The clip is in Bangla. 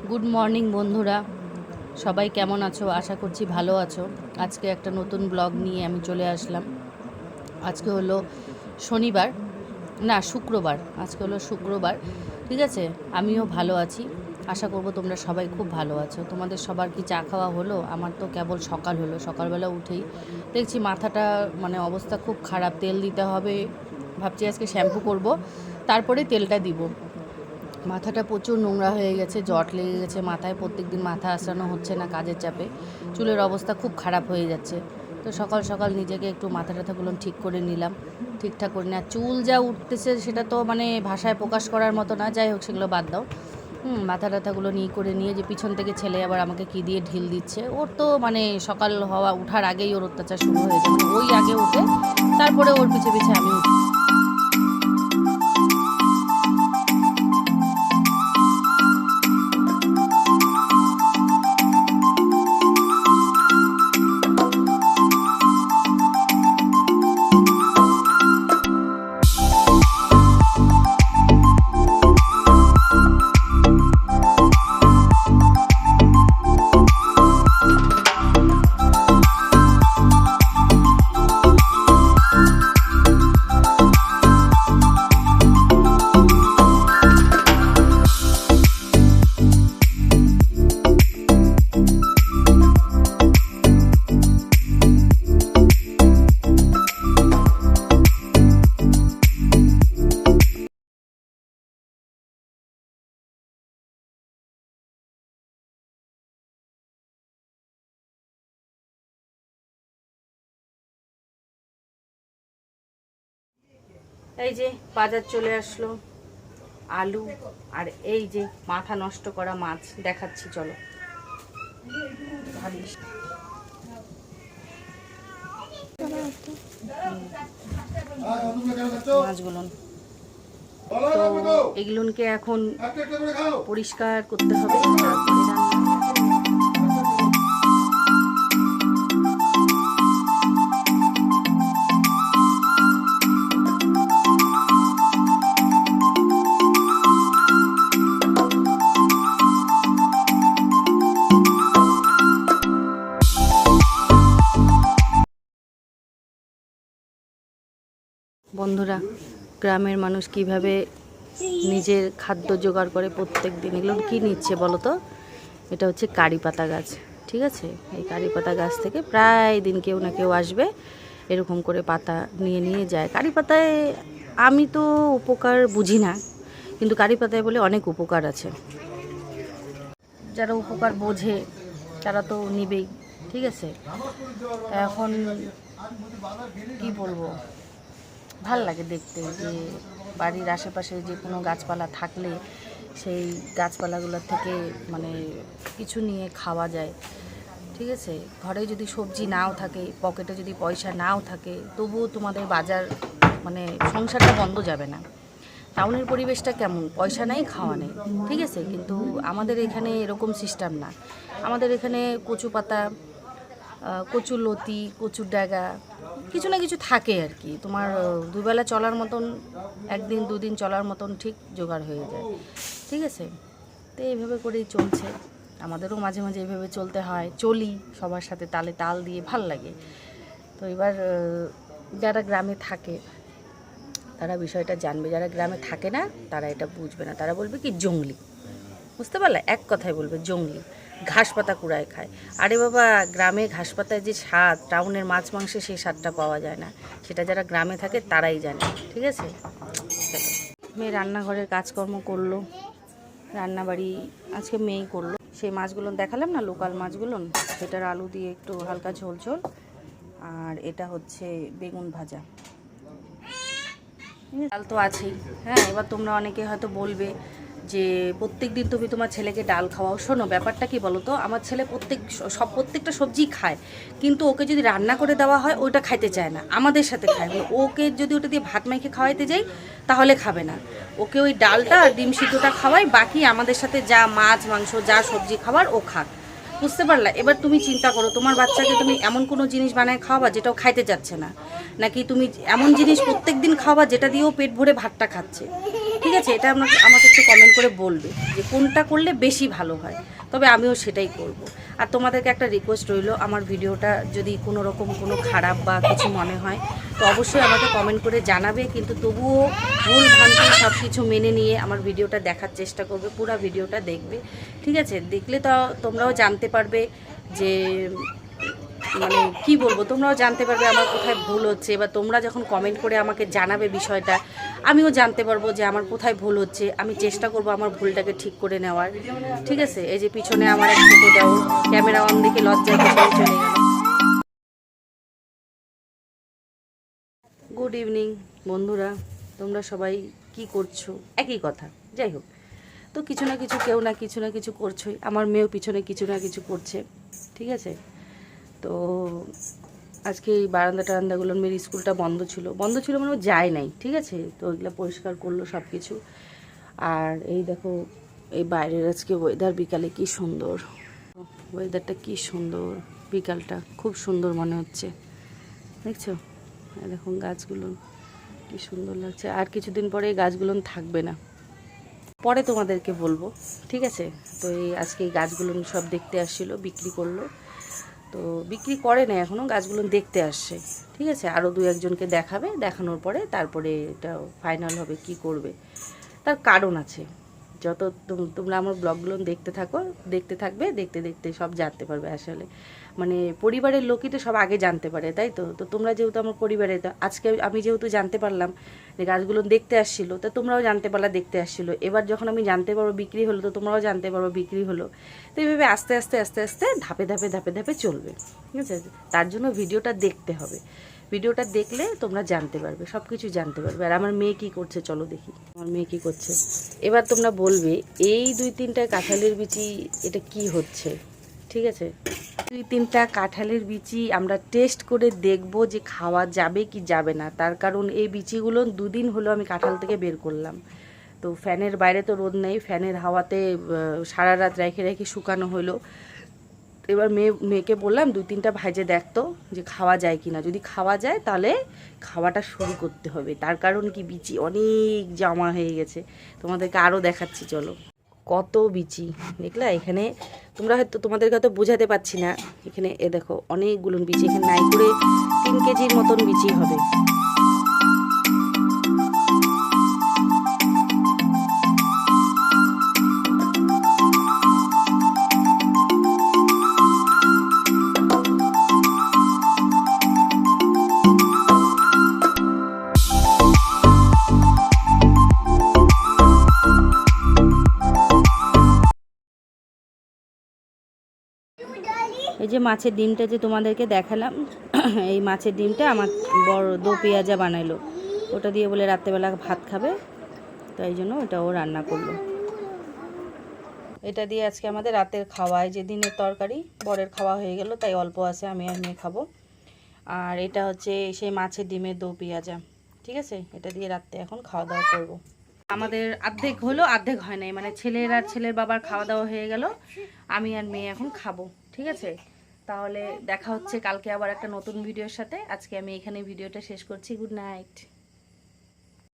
গুড মর্নিং বন্ধুরা, সবাই কেমন আছো? আশা করছি ভালো আছো। আজকে একটা নতুন ব্লগ নিয়ে আমি চলে আসলাম। আজকে হলো শনিবার, না শুক্রবার। আজকে হলো শুক্রবার, ঠিক আছে। আমিও ভালো আছি, আশা করব তোমরা সবাই খুব ভালো আছো। তোমাদের সবার কি চা খাওয়া হলো? আমার তো কেবল সকাল হলো। সকালবেলা উঠেই দেখছি মাথাটা মানে অবস্থা খুব খারাপ। তেল দিতে হবে, ভাবছি আজকে শ্যাম্পু করব, তারপরে তেলটা দিব। মাথাটা প্রচুর নোংরা হয়ে গেছে, জট লেগে গেছে মাথায়। প্রত্যেক দিন মাথা আঁচড়ানো হচ্ছে না কাজের চাপে, চুলের অবস্থা খুব খারাপ হয়ে যাচ্ছে। তো সকাল সকাল নিজেকে একটু মাথা টাথাগুলো ঠিক করে নিলাম, ঠিকঠাক করে না। চুল যা উঠতেছে সেটা তো মানে ভাষায় প্রকাশ করার মতো না, যাই হোক সেগুলো বাদ দাও। মাথা টাথাগুলো নিয়ে যে পিছন থেকে ছেলে আবার আমাকে কী দিয়ে ঢিল দিচ্ছে। ওর তো মানে সকাল হওয়া উঠার আগেই ওর অত্যাচার শুরু হয়েছে, মানে ওই আগে উঠে তারপরে ওর পিছে পিছে আমি উঠি। এই যে বাজার চলে আসলো, আলু আর এই যে মাথা নষ্ট করা মাছ দেখাচ্ছি, চলো। মাছগুলো তো এগুলোকে এখন পরিষ্কার করতে হবে, তারপরে বন্ধুরা, গ্রামের মানুষ কিভাবে নিজের খাদ্য জোগাড় করে প্রত্যেক দিন। এগুলো কী নিচ্ছে বলো তো? এটা হচ্ছে কারি পাতা গাছ, ঠিক আছে। এই কারি পাতা গাছ থেকে প্রায় দিন কেউ না কেউ আসবে, এরকম করে পাতা নিয়ে নিয়ে যায়। কারি পাতায় আমি তো উপকার বুঝি না, কিন্তু কারি পাতায় বলে অনেক উপকার আছে। যারা উপকার বোঝে তারা তো নিবেই, ঠিক আছে। এখন কি বলবো, ভাল লাগে দেখতে যে বাড়ির আশেপাশে যে কোনো গাছপালা থাকলে সেই গাছপালাগুলোর থেকে মানে কিছু নিয়ে খাওয়া যায়, ঠিক আছে। ঘরে যদি সবজি নাও থাকে, পকেটে যদি পয়সা নাও থাকে, তবুও তোমাদের বাজার মানে সংসারটা বন্ধ যাবে না। টাউনের পরিবেশটা কেমন, পয়সা নেই খাওয়া নেই, ঠিক আছে। কিন্তু আমাদের এখানে এরকম সিস্টেম না। আমাদের এখানে কচু পাতা, কচুর লতি, কচুর ডাগা, কিছু না কিছু থাকে আর কি। তোমার দুবেলা চলার মতন, একদিন দুদিন চলার মতন ঠিক জোগাড় হয়ে যায়, ঠিক আছে। তো এইভাবে করেই চলছে, আমাদেরও মাঝে মাঝে এইভাবে চলতে হয়। চলি সবার সাথে তালে তাল দিয়ে, ভাল লাগে। তো এবার যারা গ্রামে থাকে তারা বিষয়টা জানবে, যারা গ্রামে থাকে না তারা এটা বুঝবে না। তারা বলবে কি জংলি, বুঝতে পারলে? এক কথায় বলবে জংলি, ঘাস পাতা কুড়ায় খায়। আরে বাবা, গ্রামে ঘাস পাতায় যে স্বাদ, টাউনের মাছ মাংসে সেই স্বাদটা পাওয়া যায় না। সেটা যারা গ্রামে থাকে তারাই জানে, ঠিক আছে। মেয়ে রান্নাঘরের কাজকর্ম করলো, রান্নাবাড়ি আজকে মেয়েই করলো। সেই মাছগুলো দেখালাম না, লোকাল মাছগুলো, সেটার আলু দিয়ে একটু হালকা ঝোল ঝোল, আর এটা হচ্ছে বেগুন ভাজা। ডাল তো আছেই। হ্যাঁ, এবার তোমরা অনেকে হয়তো বলবে যে প্রত্যেক দিন তুমি তোমার ছেলেকে ডাল খাওয়াও। শোনো, ব্যাপারটা কি বলো তো, আমার ছেলে প্রত্যেকটা সবজি খায়, কিন্তু ওকে যদি রান্না করে দেওয়া হয় ওইটা খাইতে চায় না, আমাদের সাথে খায়। ওকে যদি ওটা দিয়ে ভাত মাইকে খাওয়াইতে যাই তাহলে খাবে না। ওকে ওই ডালটা আর ডিম সিদ্ধটা খাওয়াই, বাকি আমাদের সাথে যা মাছ মাংস যা সবজি খাবার ও খাক, বুঝতে পারলা? এবার তুমি চিন্তা করো, তোমার বাচ্চাকে তুমি এমন কোনো জিনিস বানায় খাওয়াবা যেটাও খাইতে যাচ্ছে না, নাকি তুমি এমন জিনিস প্রত্যেক দিন খাওয়াবা যেটা দিয়েও পেট ভরে ভাতটা খাচ্ছে, ঠিক আছে, এটা আমাকে একটু কমেন্ট করে বলবে যে কোনটা করলে বেশি ভালো হয়, তবে আমিও সেটাই করব। আর তোমাদেরকে একটা রিকোয়েস্ট রইল, আমার ভিডিওটা যদি কোনো রকম কোনো খারাপ বা কিছু মনে হয় তো অবশ্যই আমাকে কমেন্ট করে জানাবে, কিন্তু তবুও ভুল ভ্রান্তি সব কিছু মেনে নিয়ে আমার ভিডিওটা দেখার চেষ্টা করবে, পুরো ভিডিওটা দেখবে। ঠিক আছে, দেখলে তো তোমরাও জানতে পারবে যে মানে কি বলবো, তোমরাও জানতে পারবে আমার কোথায় ভুল হচ্ছে, বা তোমরা যখন কমেন্ট করে আমাকে জানাবে বিষয়টা, আমিও জানতে পারবো যে আমার কোথায় ভুল হচ্ছে। আমি চেষ্টা করব আমার ভুলটাকে ঠিক করে নেওয়ার। ঠিক আছে, এই যে পিছনে আমার এক ছোটো দেও ক্যামেরা অন দেখে লজ্জায় পিছনে চলে গেল। গুড ইভিনিং বন্ধুরা, তোমরা সবাই কি করছো? একই কথা, যাই হোক, তো কিছু না কিছু কেউ না কিছু না কিছু করছোই। আমার মেয়েও পিছনে কিছু না কিছু করছে। ঠিক আছে, তো আজকে এই বারান্দা টারান্দাগুলোর মেয়ের স্কুলটা বন্ধ ছিল মানে ও যায় নাই। ঠিক আছে, তো ওইগুলো পরিষ্কার করলো সব কিছু। আর এই দেখো, এই বাইরের আজকে ওয়েদার বিকালে কি সুন্দর, ওয়েদারটা কি সুন্দর, বিকালটা খুব সুন্দর মনে হচ্ছে, দেখছো? দেখুন গাছগুলো কি সুন্দর লাগছে। আর কিছুদিন পরে এই গাছগুলো থাকবে না, পরে তোমাদেরকে বলবো। ঠিক আছে, তো এই আজকে এই গাছগুলো সব দেখতে আসছিল, বিক্রি করলো। তো বিক্রি করে না এখনও, গাছগুলো দেখতে আসছে। ঠিক আছে, আরও দু একজনকে দেখাবে, দেখানোর পরে তারপরে এটা ফাইনাল হবে কি করবে। তার কারণ আছে, যত তোমরা আমার ব্লগগুলো দেখতে থাকবে, দেখতে দেখতে সব জানতে পারবে। আসলে মানে পরিবারের লোকই তো সব আগে জানতে পারে, তাই তো। তো তোমরা যেহেতু আমার পরিবারে, তো আজকে আমি যেহেতু জানতে পারলাম যে গাছগুলো দেখতে আসছিলো, তো তোমরাও জানতে পারলা দেখতে আসছিলো। এবার যখন আমি জানতে পারবো বিক্রি হলো, তো তোমরাও জানতে পারবো বিক্রি হলো। তো এইভাবে আস্তে আস্তে আস্তে আস্তে ধাপে ধাপে ধাপে ধাপে চলবে। ঠিক আছে, তার জন্য ভিডিওটা দেখতে হবে। ভিডিওটা দেখলে তোমরা জানতে পারবে, সব কিছু জানতে পারবে। আর আমার মেয়ে কী করছে চলো দেখি, আমার মেয়ে কী করছে। এবার তোমরা বলবে এই 2-3টা কাঁঠালের বিচি এটা কি হচ্ছে। ঠিক আছে, 2-3টা কাঁঠালের বিচি আমরা টেস্ট করে দেখব যে খাওয়া যাবে কি যাবে না। তার কারণ এই বিচিগুলো 2 দিন হলো আমি কাঁঠাল থেকে বের করলাম। তো ফ্যানের বাইরে তো রোদ নেই, ফ্যানের হাওয়াতে সারা রাত রেখে রেখে শুকানো হলো। এবার মেয়েকে বললাম 2-3টা ভাজে দেখতো যে খাওয়া যায় কি না। যদি খাওয়া যায় তাহলে খাওয়াটা শুরু করতে হবে। তার কারণ কি, বিচি অনেক জমা হয়ে গেছে, তোমাদেরকে আরও দেখাচ্ছি চলো। কত বিচি দেখলা এখানে, তোমরা হয়তো তোমাদেরকে হয়তো বোঝাতে পারছি না। এখানে এ দেখো অনেকগুলো বিচি, এখানে নাই করে 3 কেজির মতন বিচি হবে। এই যে মাছের ডিমটা যে তোমাদেরকে দেখালাম, এই মাছের ডিমটা আমার বড় দো পেঁয়াজা বানাইলো, ওটা দিয়ে বলে রাত্রেবেলা ভাত খাবে, তাই জন্য ওটা ও রান্না করলো। এটা দিয়ে আজকে আমাদের রাতের খাওয়া। এই যে দিনের তরকারি বরের খাওয়া হয়ে গেল, তাই অল্প আছে, আমি আর মেয়ে খাবো। আর এটা হচ্ছে সেই মাছের ডিমের দো পেঁয়াজা। ঠিক আছে, এটা দিয়ে রাত্রে এখন খাওয়া দাওয়া করবো। আমাদের অর্ধেক হলো, অর্ধেক হয় নাই, মানে ছেলের আর ছেলের বাবার খাওয়া দাওয়া হয়ে গেল, আমি আর মেয়ে এখন খাবো। ঠিক আছে, তাহলে দেখা হচ্ছে কালকে আবার একটা নতুন ভিডিওর সাথে। আজকে আমি এখানে ভিডিওটা শেষ করছি। Good night.